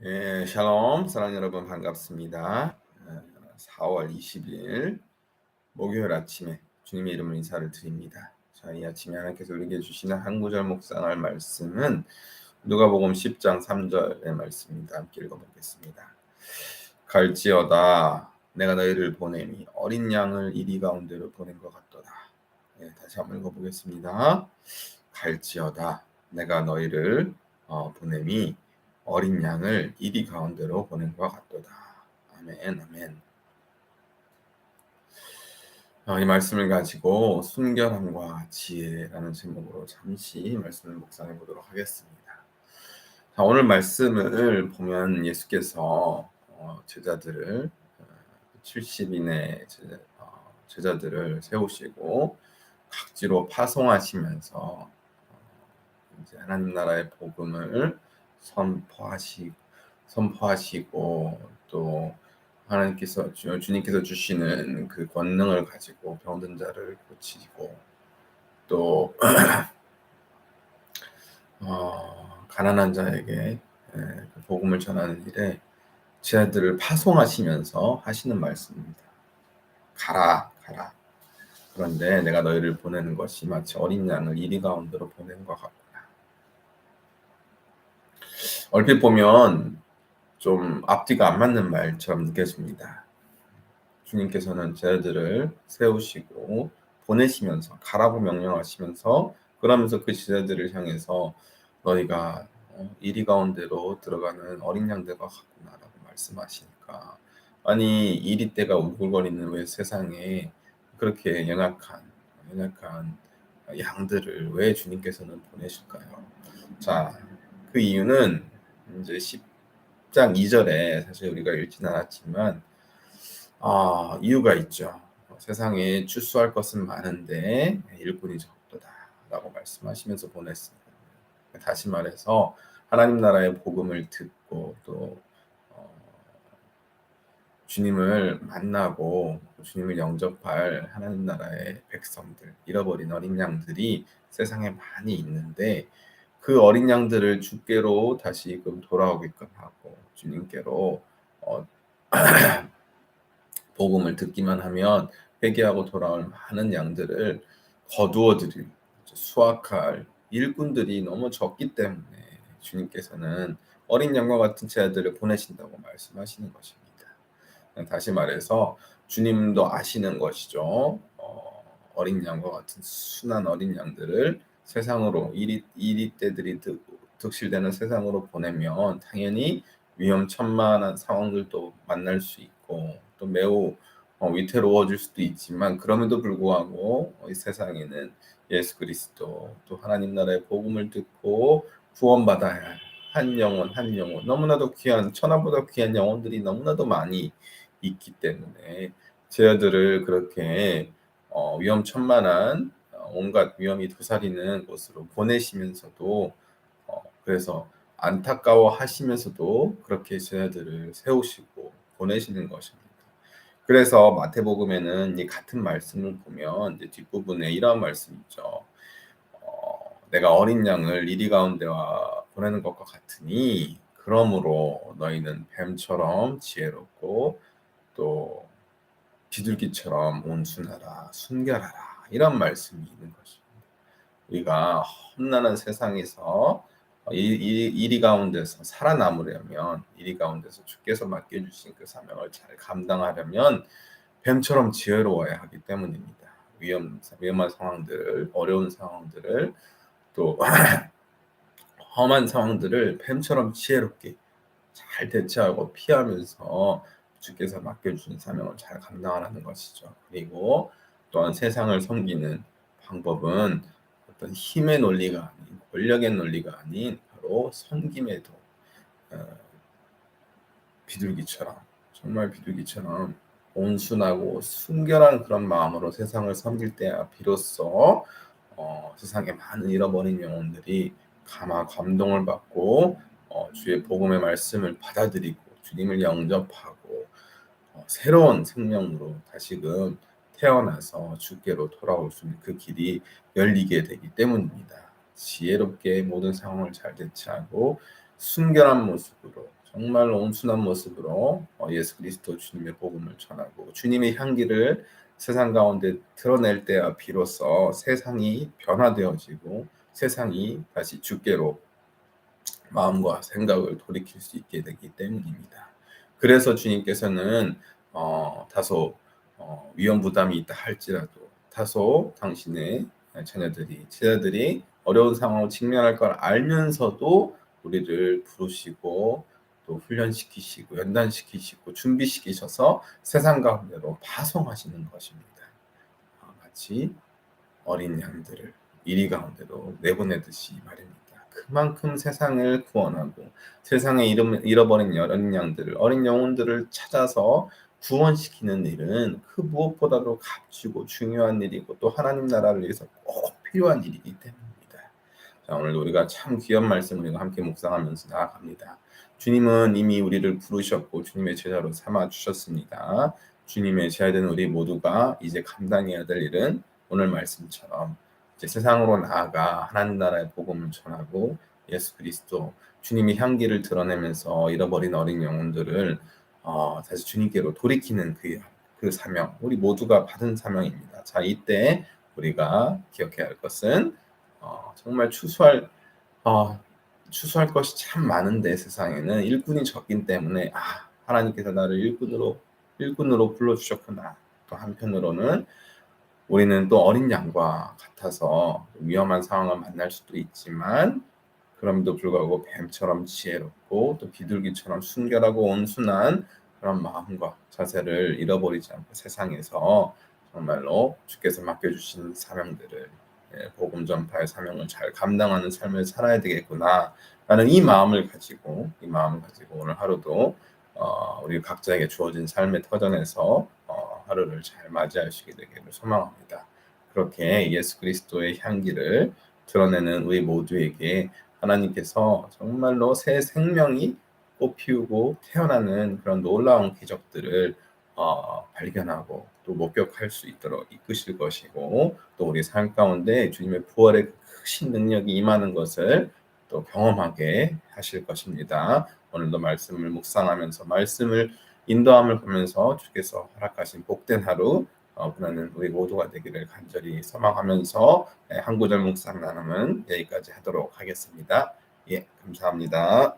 예, 샬롬, 사랑 여러분 반갑습니다. 4월 20일 목요일 아침에 주님의 이름으로 인사를 드립니다. 자, 이 아침에 하나님께서 우리에게 주시는 한 구절 묵상할 말씀은 누가복음 10장 3절의 말씀입니다. 함께 읽어보겠습니다. 갈지어다 내가 너희를 보내니 어린 양을 이리 가운데로 보낸 것 같도다. 다시 한번 읽어보겠습니다. 갈지어다 내가 너희를 보내니 어린 양을 이리 가운데로 보낸 것 같도다. 아멘, 아멘. 이 말씀을 가지고 순결함과 지혜라는 제목으로 잠시 말씀을 묵상해 보도록 하겠습니다. 자, 오늘 말씀을 보면 예수께서 제자들을 70인의 제자들을 세우시고 각지로 파송하시면서 이제 하나님 나라의 복음을 선포하시고 또 하나님께서 주님께서 주시는 그 권능을 가지고 병든 자를 고치고 또 가난한 자에게 그 복음을 전하는 일에 제자들을 파송하시면서 하시는 말씀입니다. 가라. 그런데 내가 너희를 보내는 것이 마치 어린 양을 이리 가운데로 보낸 것 같구나. 얼핏 보면 좀 앞뒤가 안 맞는 말처럼 느껴집니다. 주님께서는 제자들을 세우시고 보내시면서 가라고 명령하시면서 그러면서 그 제자들을 향해서 너희가 이리 가운데로 들어가는 어린 양들과 같구나라고 말씀하시니까 아니 이리 때가 울글거리는 왜 세상에 그렇게 연약한 양들을 왜 주님께서는 보내실까요? 자, 그 이유는 이제 10장 2절에 사실 우리가 읽진 않았지만 이유가 있죠. 세상에 추수할 것은 많은데 일꾼이 적도다라고 말씀하시면서 보냈습니다. 다시 말해서 하나님 나라의 복음을 듣고 또 주님을 만나고 주님을 영접할 하나님 나라의 백성들, 잃어버린 어린 양들이 세상에 많이 있는데 그 어린 양들을 주께로 다시금 돌아오게끔 하고 주님께로 복음을 듣기만 하면 회개하고 돌아올 많은 양들을 거두어 들일 수확할 일꾼들이 너무 적기 때문에 주님께서는 어린 양과 같은 제자들을 보내신다고 말씀하시는 것입니다. 다시 말해서 주님도 아시는 것이죠. 어린 양과 같은 순한 어린 양들을 세상으로 이리 때들이 득실되는 세상으로 보내면 당연히 위험천만한 상황들도 만날 수 있고 또 매우 위태로워질 수도 있지만 그럼에도 불구하고 이 세상에는 예수 그리스도 또 하나님 나라의 복음을 듣고 구원받아야 할 한 영혼 너무나도 귀한 천하보다 귀한 영혼들이 너무나도 많이 있기 때문에 제자들을 그렇게 위험천만한 온갖 위험이 도사리는 곳으로 보내시면서도 그래서 안타까워하시면서도 그렇게 제자들을 세우시고 보내시는 것입니다. 그래서 마태복음에는 이 같은 말씀을 보면 이제 뒷부분에 이러한 말씀이 있죠. 내가 어린 양을 이리 가운데와 보내는 것과 같으니 그러므로 너희는 뱀처럼 지혜롭고 또 비둘기처럼 온순하라 순결하라 이런 말씀이 있는 것입니다. 우리가 험난한 세상에서 이리 가운데서 살아남으려면 이리 가운데서 주께서 맡겨주신 그 사명을 잘 감당하려면 뱀처럼 지혜로워야 하기 때문입니다. 위험한 상황들을 어려운 상황들을 또 험한 상황들을 뱀처럼 지혜롭게 잘 대처하고 피하면서 주께서 맡겨주신 사명을 잘 감당하라는 것이죠. 그리고 또한 세상을 섬기는 방법은 어떤 힘의 논리가 아닌 권력의 논리가 아닌 바로 섬김의 도 비둘기처럼 정말 비둘기처럼 온순하고 순결한 그런 마음으로 세상을 섬길 때야 비로소 세상에 많은 잃어버린 영혼들이 감동을 받고 주의 복음의 말씀을 받아들이고 주님을 영접하고 새로운 생명으로 다시금 태어나서 주께로 돌아올 수 있는 그 길이 열리게 되기 때문입니다. 지혜롭게 모든 상황을 잘 대처하고 순결한 모습으로 정말로 온순한 모습으로 예수 그리스도 주님의 복음을 전하고 주님의 향기를 세상 가운데 드러낼 때야 비로소 세상이 변화되어지고 세상이 다시 주께로 마음과 생각을 돌이킬 수 있게 되기 때문입니다. 그래서 주님께서는 다소 위험 부담이 있다 할지라도 다소 당신의 제자들이 어려운 상황을 직면할 걸 알면서도 우리를 부르시고 또 훈련시키시고 연단시키시고 준비시키셔서 세상 가운데로 파송하시는 것입니다. 마치 어린 양들을 이리 가운데로 내보내듯이 말입니다. 그만큼 세상을 구원하고 세상에 잃어버린 어린 양들을 어린 영혼들을 찾아서 구원시키는 일은 그 무엇보다도 값지고 중요한 일이고 또 하나님 나라를 위해서 꼭 필요한 일이기 때문입니다. 자, 오늘 우리가 참 귀한 말씀을 우리가 함께 묵상하면서 나아갑니다. 주님은 이미 우리를 부르셨고 주님의 제자로 삼아 주셨습니다. 주님의 제자된 우리 모두가 이제 감당해야 될 일은 오늘 말씀처럼 이제 세상으로 나아가 하나님 나라의 복음을 전하고 예수 그리스도 주님의 향기를 드러내면서 잃어버린 어린 영혼들을 다시 주님께로 돌이키는 그 사명, 우리 모두가 받은 사명입니다. 자, 이때 우리가 기억해야 할 것은 정말 추수할 것이 참 많은데 세상에는 일꾼이 적기 때문에 하나님께서 나를 일꾼으로 불러주셨구나. 또 한편으로는 우리는 또 어린 양과 같아서 위험한 상황을 만날 수도 있지만 그럼에도 불구하고 뱀처럼 지혜롭고 또 비둘기처럼 순결하고 온순한 그런 마음과 자세를 잃어버리지 않고 세상에서 정말로 주께서 맡겨주신 사명들을 복음 전파의 사명을 잘 감당하는 삶을 살아야 되겠구나 라는 이 마음을 가지고 오늘 하루도 우리 각자에게 주어진 삶의 터전에서 하루를 잘 맞이하시게 되기를 소망합니다. 그렇게 예수 그리스도의 향기를 드러내는 우리 모두에게 하나님께서 정말로 새 생명이 꽃피우고 태어나는 그런 놀라운 기적들을 발견하고 또 목격할 수 있도록 이끄실 것이고 또 우리 삶 가운데 주님의 부활의 크신 능력이 임하는 것을 또 경험하게 하실 것입니다. 오늘도 말씀을 묵상하면서 말씀을 인도함을 보면서 주께서 허락하신 복된 하루 보내는 우리 모두가 되기를 간절히 소망하면서 한 구절 묵상 나눔은 여기까지 하도록 하겠습니다. 예, 감사합니다.